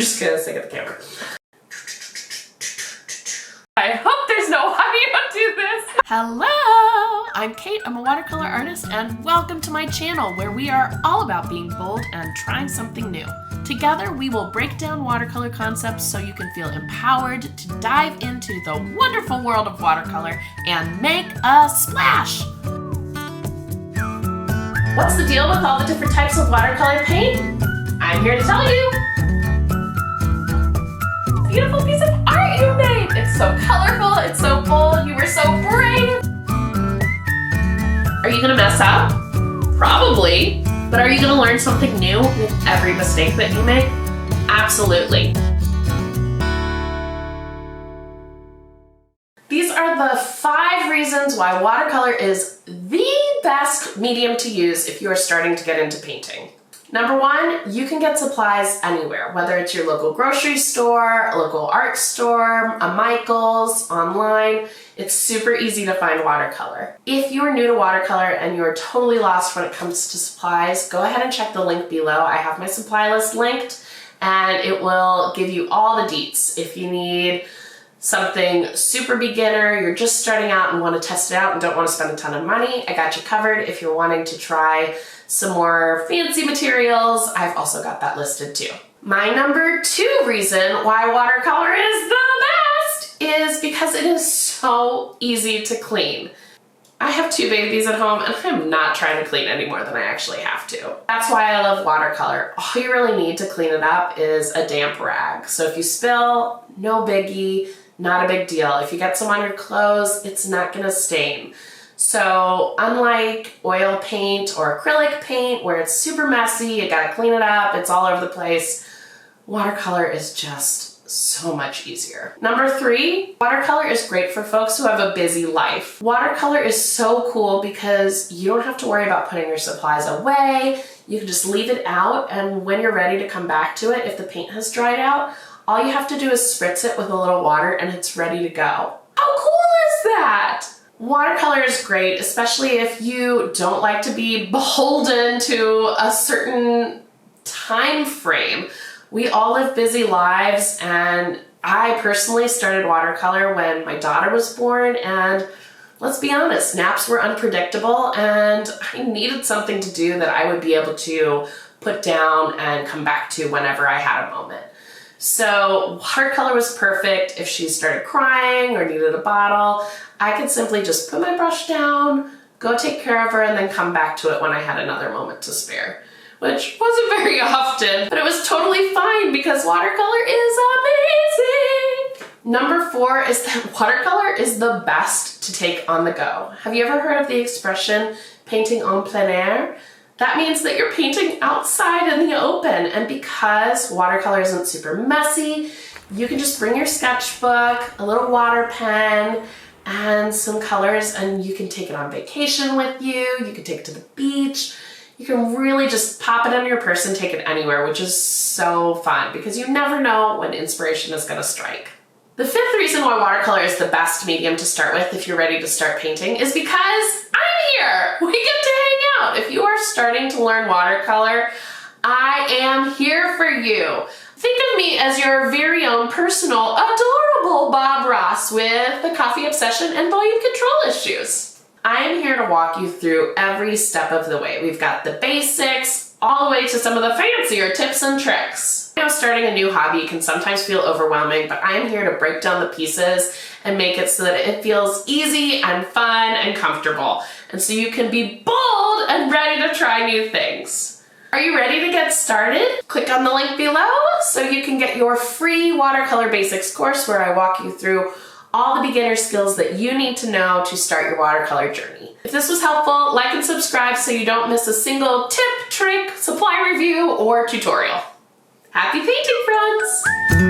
just gonna stick at the camera. I hope there's no audio to this. Hello, I'm Kate. I'm a watercolor artist, and welcome to my channel where we are all about being bold and trying something new. Together, we will break down watercolor concepts so you can feel empowered to dive into the wonderful world of watercolor and make a splash. What's the deal with all the different types of watercolor paint? I'm here to tell you. Beautiful piece of art you made. It's so colorful, it's so bold, you were so brave. Are you gonna mess up? Probably. But are you gonna learn something new with every mistake that you make? Absolutely. These are the 5 reasons why watercolor is the best medium to use if you are starting to get into painting. Number 1, you can get supplies anywhere, whether it's your local grocery store, a local art store, a Michael's, online. It's super easy to find watercolor. If you are new to watercolor and you're totally lost when it comes to supplies, go ahead and check the link below. I have my supply list linked and it will give you all the deets. If you need something super beginner, you're just starting out and want to test it out and don't want to spend a ton of money, I got you covered. If you're wanting to try some more fancy materials, I've also got that listed too. My number 2 reason why watercolor is the best is because it is so easy to clean. I have 2 babies at home and I'm not trying to clean any more than I actually have to. That's why I love watercolor. All you really need to clean it up is a damp rag. So if you spill, no biggie, not a big deal. If you get some on your clothes, it's not gonna stain. So unlike oil paint or acrylic paint where it's super messy, you gotta clean it up, it's all over the place, watercolor is just so much easier. Number 3, watercolor is great for folks who have a busy life. Watercolor is so cool because you don't have to worry about putting your supplies away. You can just leave it out, and when you're ready to come back to it, if the paint has dried out, all you have to do is spritz it with a little water and it's ready to go. How cool is that? Watercolor is great, especially if you don't like to be beholden to a certain time frame. We all live busy lives, and I personally started watercolor when my daughter was born, and let's be honest, naps were unpredictable and I needed something to do that I would be able to put down and come back to whenever I had a moment. So watercolor was perfect if she started crying or needed a bottle. I could simply just put my brush down, go take care of her, and then come back to it when I had another moment to spare. Which wasn't very often, but it was totally fine because watercolor is amazing. Number 4 is that watercolor is the best to take on the go. Have you ever heard of the expression painting en plein air? That means that you're painting outside in the open, and because watercolor isn't super messy, you can just bring your sketchbook, a little water pen, and some colors, and you can take it on vacation with you, you can take it to the beach, you can really just pop it in your purse and take it anywhere, which is so fun because you never know when inspiration is gonna strike. The 5th reason why watercolor is the best medium to start with if you're ready to start painting is because I'm here. We get to hang out. If you are starting to learn watercolor, I am here for you. Think of me as your very own personal, adorable Bob Ross with a coffee obsession and volume control issues. I am here to walk you through every step of the way. We've got the basics all the way to some of the fancier tips and tricks. I know starting a new hobby can sometimes feel overwhelming, but I am here to break down the pieces and make it so that it feels easy and fun and comfortable. And so you can be bold and ready to try new things. Are you ready to get started? Click on the link below so you can get your free Watercolor Basics course where I walk you through all the beginner skills that you need to know to start your watercolor journey. If this was helpful, like and subscribe so you don't miss a single tip, trick, supply review, or tutorial. Happy painting, friends!